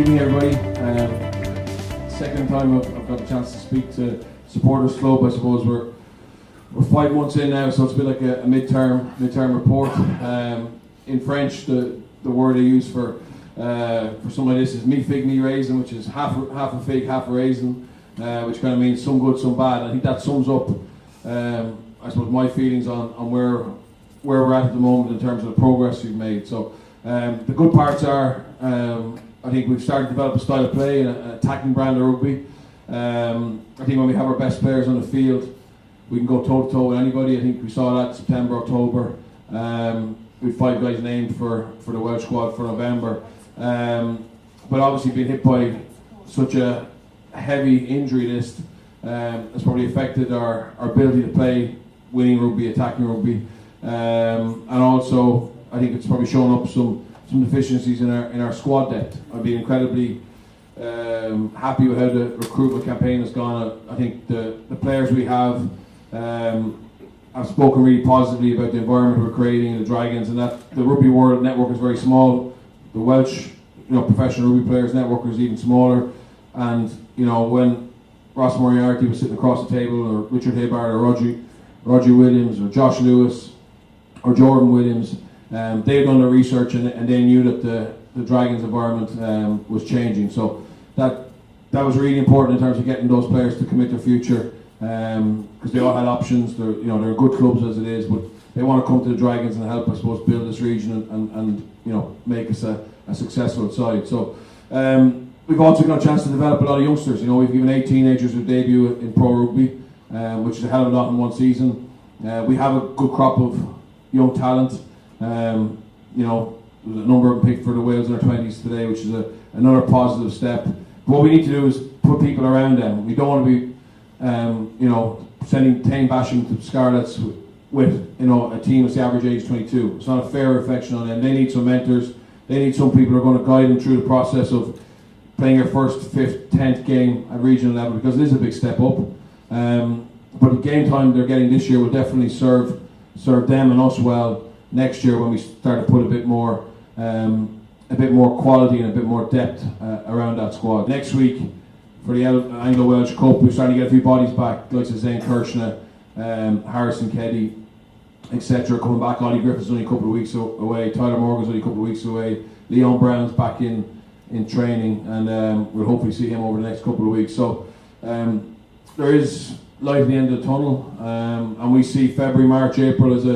Evening, everybody. Second time I've got a chance to speak to Supporters Club. I suppose we're 5 months in now, so it's been like a midterm report. In French, the word I use for something like this is mi fig mi raisin, which is half a fig, half a raisin, which kind of means some good, some bad. I think that sums up, I suppose, my feelings on where we're at the moment in terms of the progress we've made. So the good parts are, I think we've started to develop a style of play and an attacking brand of rugby. I think when we have our best players on the field, we can go toe to toe with anybody. I think we saw that September, October. We've 5 guys named for the Welsh squad for November. But obviously being hit by such a heavy injury list has probably affected our ability to play winning rugby, attacking rugby. And also I think it's probably shown up some deficiencies in our squad depth. I've been incredibly happy with how the recruitment campaign has gone. I think the players we have spoken really positively about the environment we're creating in the Dragons, and that the Rugby World network is very small. The Welsh, professional rugby players network is even smaller. And when Ross Moriarty was sitting across the table, or Richard Hibbard, or Roger Williams, or Josh Lewis, or Jordan Williams, they had done their research and they knew that the Dragons environment was changing. So that was really important in terms of getting those players to commit their future, because they all had options. They're good clubs as it is, but they want to come to the Dragons and help, I suppose, build this region and make us a successful side. So we've also got a chance to develop a lot of youngsters. We've given 8 teenagers who debut in pro rugby, which is a hell of a lot in one season. We have a good crop of young talent. There's a number of them picked for the Wales in their 20s today, which is another positive step. But what we need to do is put people around them. We don't want to be, sending Tane Basham to Scarlets with a team that's the average age 22. It's not a fair reflection on them. They need some mentors. They need some people who are going to guide them through the process of playing their first, 5th, 10th game at regional level, because it is a big step up. But the game time they're getting this year will definitely serve them and us well next year when we start to put a bit more quality and a bit more depth around that squad. Next week for the Anglo-Welsh Cup, we're starting to get a few bodies back, like Zane Kirshner, Harrison Keddy, etc. coming back. Ollie Griffith's only a couple of weeks away. Tyler Morgan's only a couple of weeks away. Leon Brown's back in training, and we'll hopefully see him over the next couple of weeks. So there is light at the end of the tunnel, and we see February, March, April as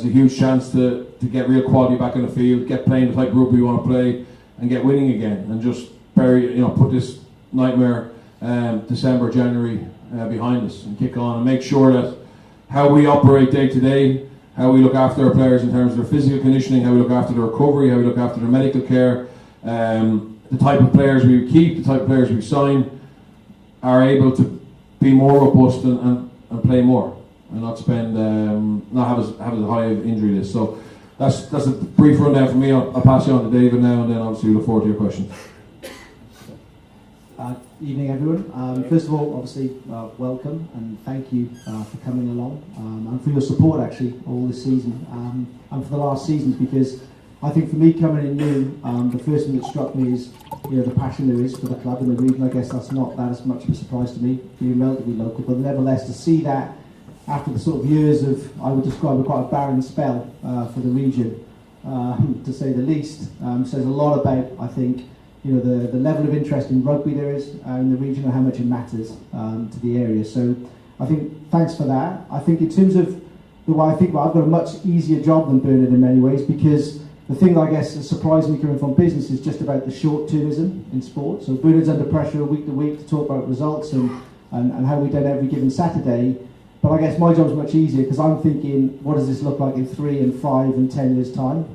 a huge chance to get real quality back on the field, get playing the type of rugby we want to play, and get winning again, and just put this nightmare December, January behind us and kick on and make sure that how we operate day to day, how we look after our players in terms of their physical conditioning, how we look after their recovery, how we look after their medical care, the type of players we keep, the type of players we sign, are able to be more robust and play more, and not spend not have as high of injury list. So that's a brief rundown from me. I'll pass you on to David now, and then obviously we look forward to your questions. Evening, everyone. First of all, obviously, welcome and thank you for coming along and for your support actually all this season and for the last seasons, because I think for me coming in new, the first thing that struck me is the passion there is for the club and the region. I guess that's not that as much of a surprise to me, being relatively local, but nevertheless to see that after the sort of years of, I would describe it quite a barren spell for the region, to say the least, says a lot about, I think, the level of interest in rugby there is in the region and how much it matters to the area. So I think thanks for that. I think in terms of the way I've got a much easier job than Bernard in many ways, because the thing that I guess that surprised me coming from business is just about the short-termism in sport. So Bernard's under pressure week to week to talk about results and how we've done every given Saturday. But I guess my job's much easier because I'm thinking, what does this look like in 3 and 5 and 10 years' time?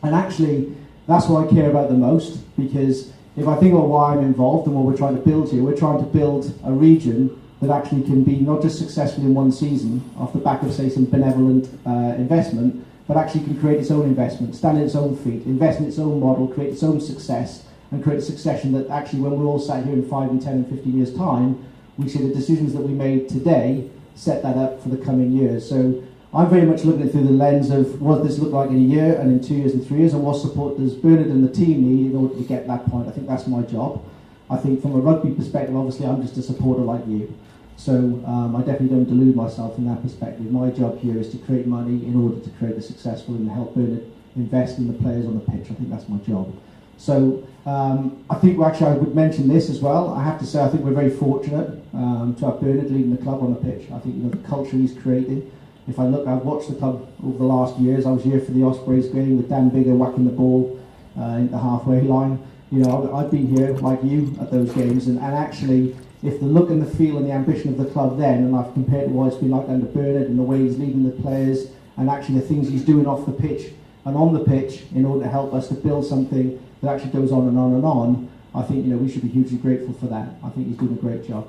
And actually, that's what I care about the most, because if I think about why I'm involved and what we're trying to build here, we're trying to build a region that actually can be not just successful in one season off the back of, say, some benevolent investment, but actually can create its own investment, stand on its own feet, invest in its own model, create its own success, and create a succession that actually, when we're all sat here in 5 and 10 and 15 years' time, we see the decisions that we made today set that up for the coming years. So I'm very much looking at it through the lens of what does this look like in a year and in 2 years and 3 years, and what support does Bernard and the team need in order to get that point. I think that's my job. I think from a rugby perspective, obviously I'm just a supporter like you. So I definitely don't delude myself in that perspective. My job here is to create money in order to create a successful and help Bernard invest in the players on the pitch. I think that's my job. So I think I would mention this as well. I have to say I think we're very fortunate to have Bernard leading the club on the pitch. I think the culture he's created. If I look, I've watched the club over the last years. I was here for the Ospreys game with Dan Bigger whacking the ball in the halfway line. I've been here like you at those games, and actually, if the look and the feel and the ambition of the club then, and I've compared to what it's been like under Bernard and the way he's leading the players, and actually the things he's doing off the pitch and on the pitch in order to help us to build something that actually goes on and on and on, I think we should be hugely grateful for that. I think he's doing a great job.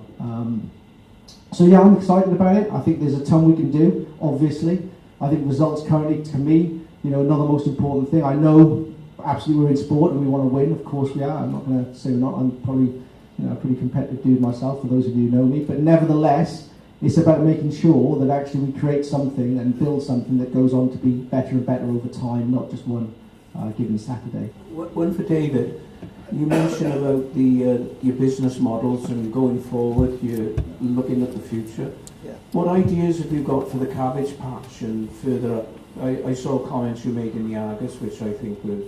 So yeah, I'm excited about it. I think there's a ton we can do, obviously. I think results currently, to me, not the most important thing. I know absolutely we're in sport and we want to win, of course we are. I'm not going to say we're not. I'm probably a pretty competitive dude myself, for those of you who know me. But nevertheless, it's about making sure that actually we create something and build something that goes on to be better and better over time, not just one given Saturday. One for David. You mentioned about your business models and going forward, you're looking at the future. Yeah. What ideas have you got for the cabbage patch and further up? I saw comments you made in the Argus, which I think were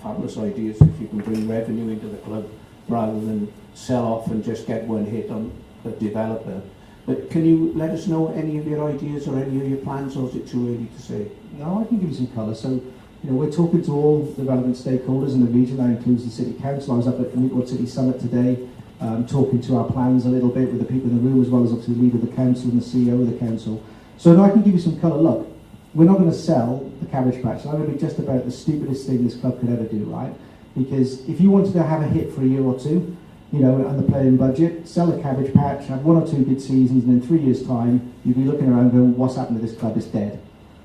fabulous ideas, if you can bring revenue into the club rather than sell off and just get one hit on a developer. But can you let us know any of your ideas or any of your plans, or is it too early to say? No, I can give you some colour. So, we're talking to all the relevant stakeholders in the region. That includes the City Council. I was up at the Newport City Summit today, talking to our plans a little bit with the people in the room, as well as obviously the leader of the council and the CEO of the council. So now I can give you some colour. Look, we're not going to sell the cabbage patch. I'm going to be just about the stupidest thing this club could ever do, right? Because if you wanted to have a hit for a year or two, and the playing budget, sell a cabbage patch, have 1 or 2 good seasons, and in 3 years' time, you'd be looking around going, what's happened to this club? It's dead.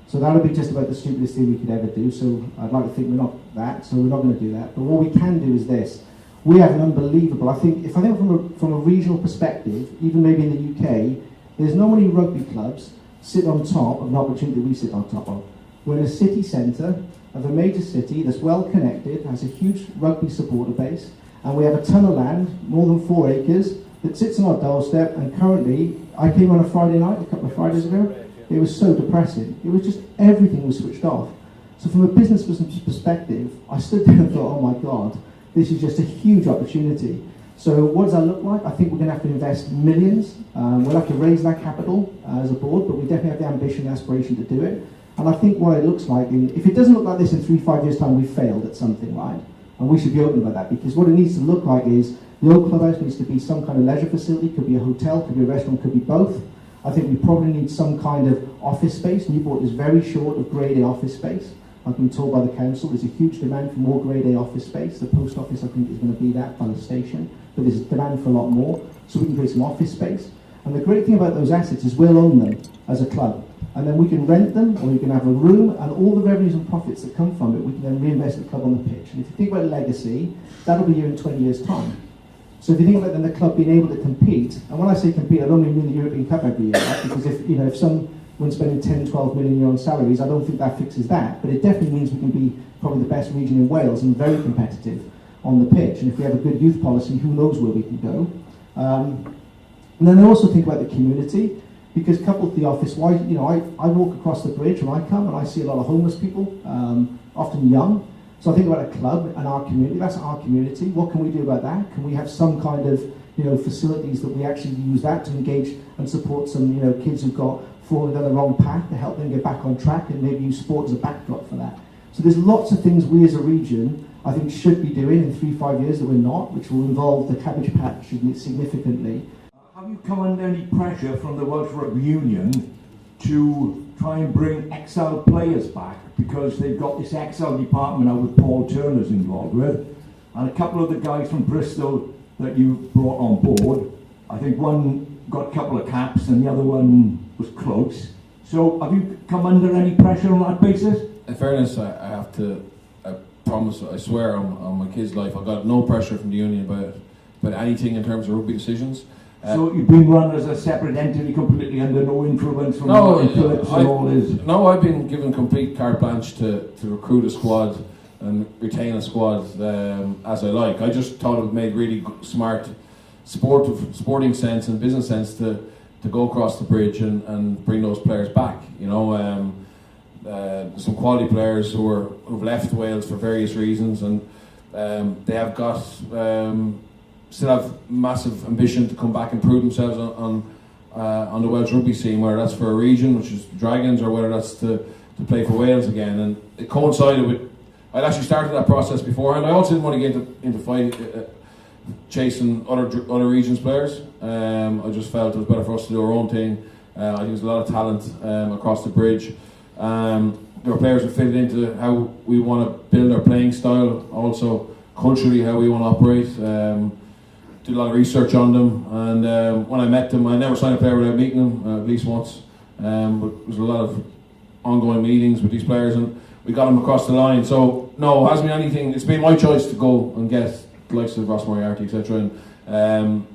So that would be just about the stupidest thing we could ever do. So I'd like to think we're not that, so we're not going to do that. But what we can do is this. We have an unbelievable, I think from a regional perspective, even maybe in the UK, there's not many rugby clubs sit on top of an opportunity that we sit on top of. We're in a city centre of a major city that's well connected, has a huge rugby supporter base, and we have a ton of land, more than 4 acres, that sits on our doorstep. And currently, I came on a Friday night, a couple of Fridays ago. It was so depressing. It was just, everything was switched off. So from a business perspective, I stood there and thought, oh my God, this is just a huge opportunity. So what does that look like? I think we're going to have to invest millions. We'll have to raise that capital as a board, but we definitely have the ambition and aspiration to do it. And I think what it looks like, if it doesn't look like this in 3-5 years' time, we've failed at something, right? And we should be open about that, because what it needs to look like is the old clubhouse needs to be some kind of leisure facility, could be a hotel, could be a restaurant, could be both. I think we probably need some kind of office space. Newport is very short of grade A office space. I've been told by the council there's a huge demand for more grade A office space. The post office, I think, is going to be that by the station, but there's demand for a lot more, so we can create some office space. And the great thing about those assets is we'll own them as a club, and then we can rent them, or we can have a room, and all the revenues and profits that come from it, we can then reinvest the club on the pitch. And if you think about legacy, that'll be here in 20 years' time. So if you think about then the club being able to compete, and when I say compete, I don't mean win the European Cup every year, right? Because if someone's spending 10, 12 million a year on salaries, I don't think that fixes that. But it definitely means we can be probably the best region in Wales and very competitive on the pitch. And if we have a good youth policy, who knows where we can go. And then I also think about the community, because coupled with the office, I walk across the bridge when I come and I see a lot of homeless people, often young. So I think about a club and our community. That's our community. What can we do about that? Can we have some kind of facilities that we actually use that to engage and support some kids who've got fallen down the wrong path, to help them get back on track, and maybe use sport as a backdrop for that. So there's lots of things we as a region I think should be doing in 3-5 years that we're not, which will involve the cabbage patch significantly. Have you come under any pressure from the Welsh Rugby Union to try and bring XL players back, because they've got this XL department now with Paul Turner's involved with, and a couple of the guys from Bristol that you brought on board, I think one got a couple of caps and the other one was close. So have you come under any pressure on that basis? In fairness, I have to, I promise, I swear on my kid's life, I got no pressure from the union about anything in terms of rugby decisions. So you've been run as a separate entity, completely under no influence from Martin Phillips and all his... No, I've been given complete carte blanche to recruit a squad and retain a squad as I like. I just thought it made really smart sporting sense and business sense to go across the bridge and bring those players back. You know, some quality players who've left Wales for various reasons, and they have got still have massive ambition to come back and prove themselves on the Welsh rugby scene, whether that's for a region, which is the Dragons, or whether that's to play for Wales again. And it coincided with, I'd actually started that process beforehand. I also didn't want to get into fight, chasing other regions players. I just felt it was better for us to do our own thing. I think there's a lot of talent across the bridge. There are players who fitted into how we want to build our playing style, also culturally how we want to operate. Did a lot of research on them, and when I met them, I never signed a player without meeting them, at least once. But there was a lot of ongoing meetings with these players, and we got them across the line. So no, it hasn't been anything. It's been my choice to go and get the likes of Ross Moriarty, etc. And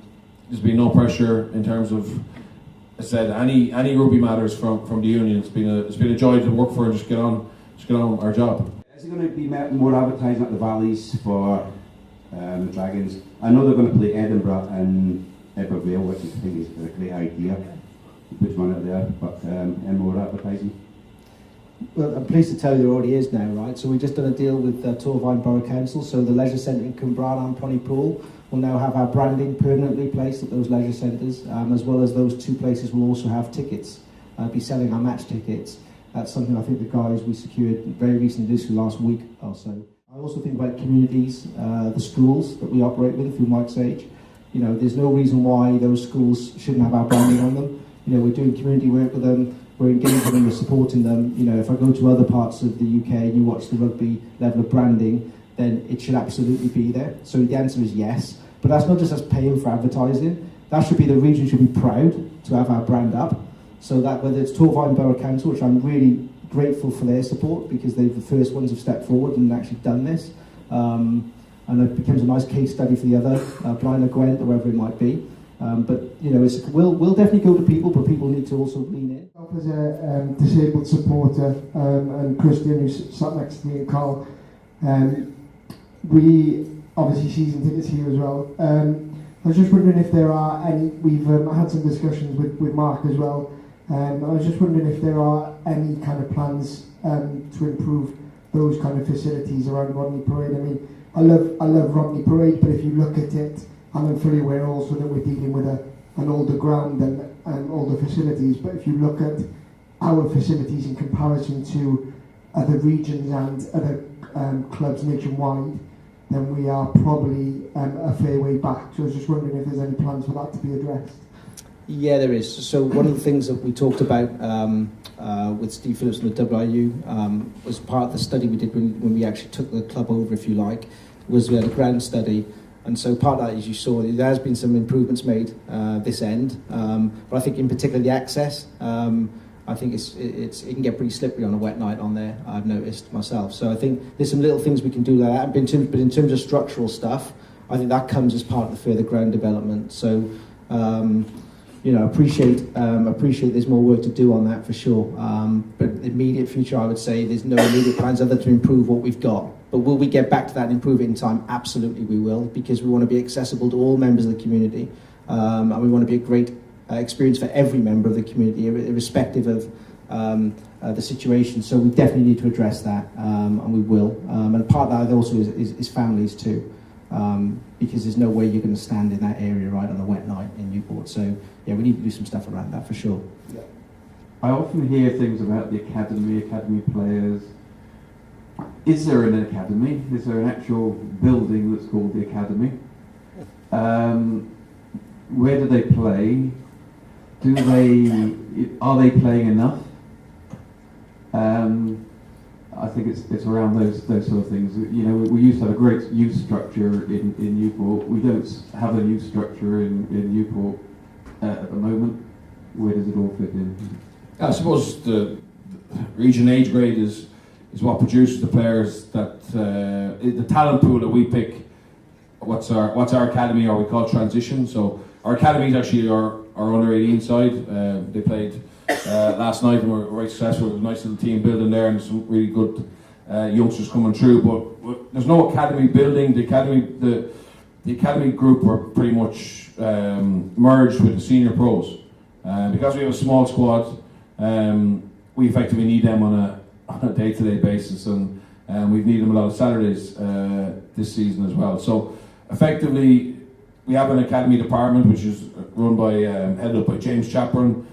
there's been no pressure in terms of, as I said, any rugby matters from the union. It's been a joy to work for and just get on our job. Is it going to be more advertising at the Valleys for the Dragons? I know they're going to play Edinburgh and Vale, which I think is a great idea. Put one out there, but and more advertising. Well, I'm pleased to tell you there already is now, right? So we've just done a deal with Torvine Borough Council, so the leisure centre in Cwmbran and Pontypool will now have our branding permanently placed at those leisure centres, as well as those two places will also have tickets, be selling our match tickets. That's something I think the guys we secured very recently, this last week or so. I also think about communities, the schools that we operate with through Mike's Age. You know, there's no reason why those schools shouldn't have our branding on them. You know, we're doing community work with them, we're engaging them, we're supporting them. You know, if I go to other parts of the UK and you watch the rugby level of branding, then it should absolutely be there. So the answer is yes. But that's not just us paying for advertising. That should be, the region should be proud to have our brand up. So that whether it's Torvine Borough Council, which I'm really grateful for their support, because they're the first ones who've stepped forward and actually done this. And it becomes a nice case study for the other, Blaen or Gwent, or whoever it might be. But you know, we'll definitely go to people, but people need to also lean in. As a disabled supporter, and Christian, who's sat next to me, and Carl, we obviously season tickets here as well. I was just wondering if there are any. We've had some discussions with Mark as well. I was just wondering if there are any kind of plans to improve those kind of facilities around Rodney Parade. I mean, I love Rodney Parade, but if you look at it, I'm fully aware also that we're dealing with an older ground and older facilities. But if you look at our facilities in comparison to other regions and other clubs nationwide, then we are probably a fair way back. So I was just wondering if there's any plans for that to be addressed. Yeah, there is. So one of the things that we talked about with Steve Phillips and the WIU was part of the study we did when we actually took the club over, if you like, was we had a ground study. And so part of that, as you saw, there has been some improvements made this end. But I think in particular the access, I think it can get pretty slippery on a wet night on there, I've noticed myself. So I think there's some little things we can do like that. But in terms of structural stuff, I think that comes as part of the further ground development. So, you know, appreciate there's more work to do on that for sure. But the immediate future, I would say there's no immediate plans other to improve what we've got. But will we get back to that and improve it in time? Absolutely we will, because we want to be accessible to all members of the community. And we want to be a great experience for every member of the community, irrespective of the situation. So we definitely need to address that, and we will. And part of that also is families too. Because there's no way you're going to stand in that area right on a wet night in Newport. So yeah, we need to do some stuff around that for sure. Yeah. I often hear things about the academy players. Is there an academy? Is there an actual building that's called the academy? Where do they play? Are they playing enough? I think it's around those sort of things. You know, we used to have a great youth structure in Newport. We don't have a youth structure in Newport at the moment. Where does it all fit in? I suppose the region age grade is what produces the players that the talent pool that we pick. What's our academy, or we call transition. So our academies actually are under 18 side. They played last night and were very successful. It was a nice little team building there and some really good youngsters coming through. But there's no academy building. The academy group were pretty much merged with the senior pros. Because we have a small squad, we effectively need them on a day-to-day basis, and we've needed them a lot of Saturdays this season as well. So effectively, we have an academy department which is run by, headed up by James Chaperon.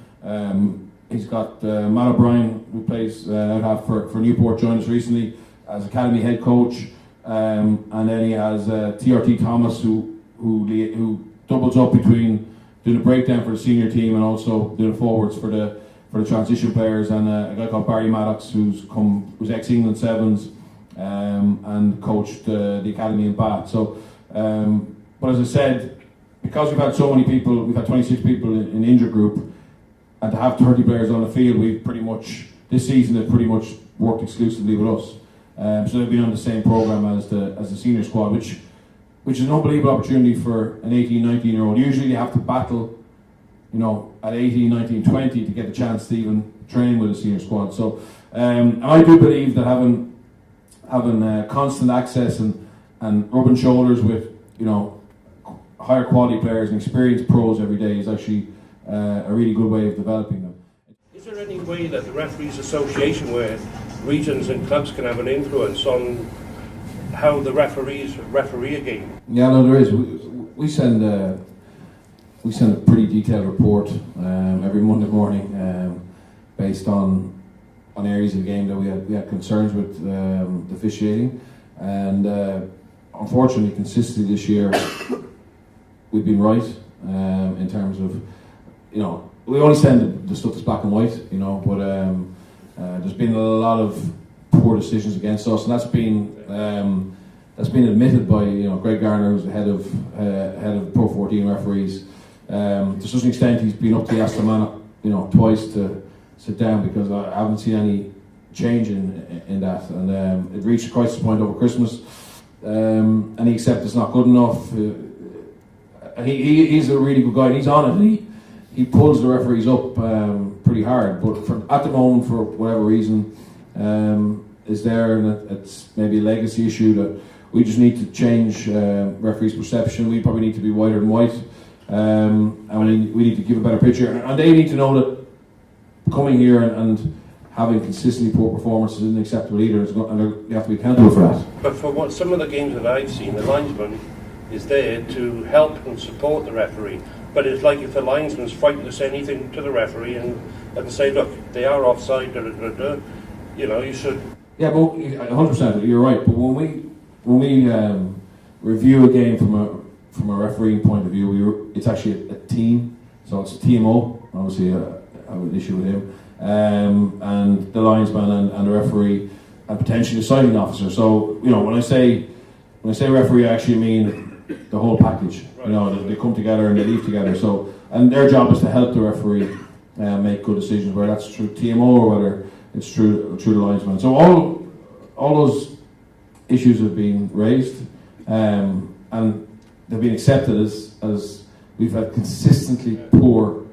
He's got Matt O'Brien, who plays out half for Newport, joined us recently as academy head coach, and then he has TRT Thomas, who doubles up between doing a breakdown for the senior team and also doing forwards for the transition players, and a guy called Barry Maddox, who's ex-England Sevens and coached the academy in Bath. So, but as I said, because we've had so many people, we've had 26 people in the injured group, and to have 30 players on the field, we've pretty much, this season, they've pretty much worked exclusively with us. So they've been on the same programme as the senior squad, which is an unbelievable opportunity for an 18, 19-year-old. Usually you have to battle, at 18, 19, 20 to get the chance to even train with a senior squad. So, and I do believe that having constant access and rubbing shoulders with, higher quality players and experienced pros every day is actually a really good way of developing them. Is there any way that the Referees Association, where regions and clubs can have an influence on how the referees referee a game? Yeah, no, there is. We send a pretty detailed report every Monday morning based on areas of the game that we had concerns with the officiating, and unfortunately, consistently this year we've been right in terms of, we only send the stuff that's black and white, but there's been a lot of poor decisions against us, and that's been admitted by Greg Garner, who's the head of Pro 14 referees. To such an extent, he's been up to the Astamana, twice to sit down, because I haven't seen any change in that, and it reached a crisis point over Christmas, and he accepted it's not good enough. And he's a really good guy, and he's on it. And he pulls the referees up pretty hard, but at the moment, for whatever reason, is there, and it's maybe a legacy issue that we just need to change referees' perception. We probably need to be whiter than white, and we need to give a better picture. And they need to know that coming here and having consistently poor performances isn't acceptable either, and you have to be accountable for that. But for what some of the games that I've seen, the linesman is there to help and support the referee. But it's like if the linesman's frightened to say anything to the referee and say, look, they are offside, you should. Yeah, but 100%, you're right. But when we review a game from a refereeing point of view, it's actually a team. So it's TMO. Obviously, I have an issue with him, and the linesman and the referee, and potentially the signing officer. So when I say referee, I actually mean the whole package. Right. They come together and they leave together. So, and their job is to help the referee make good decisions, whether that's through TMO or whether it's through the linesman. So all those issues have been raised, and they've been accepted as we've had consistently poor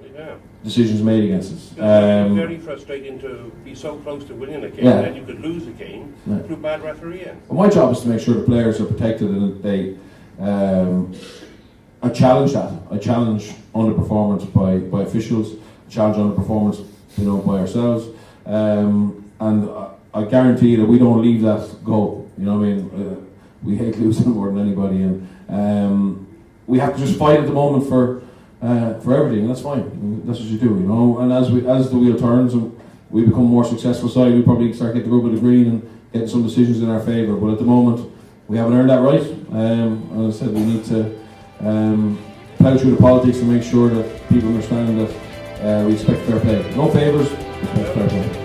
decisions made against us. It's very frustrating to be so close to winning a game, and then you could lose a game through bad refereeing. Well, my job is to make sure the players are protected, and that I challenge that. I challenge underperformance by officials. I challenge underperformance, by ourselves, and I guarantee that we don't leave that go. We hate losing more than anybody, and we have to just fight at the moment for everything, and that's fine. That's what you do, And as the wheel turns and we become more successful side, we probably start getting the rub of the green and getting some decisions in our favour. But at the moment, we haven't earned that right. As I said, we need to plough through the politics and make sure that people understand that we expect fair play. No favours, we expect fair play.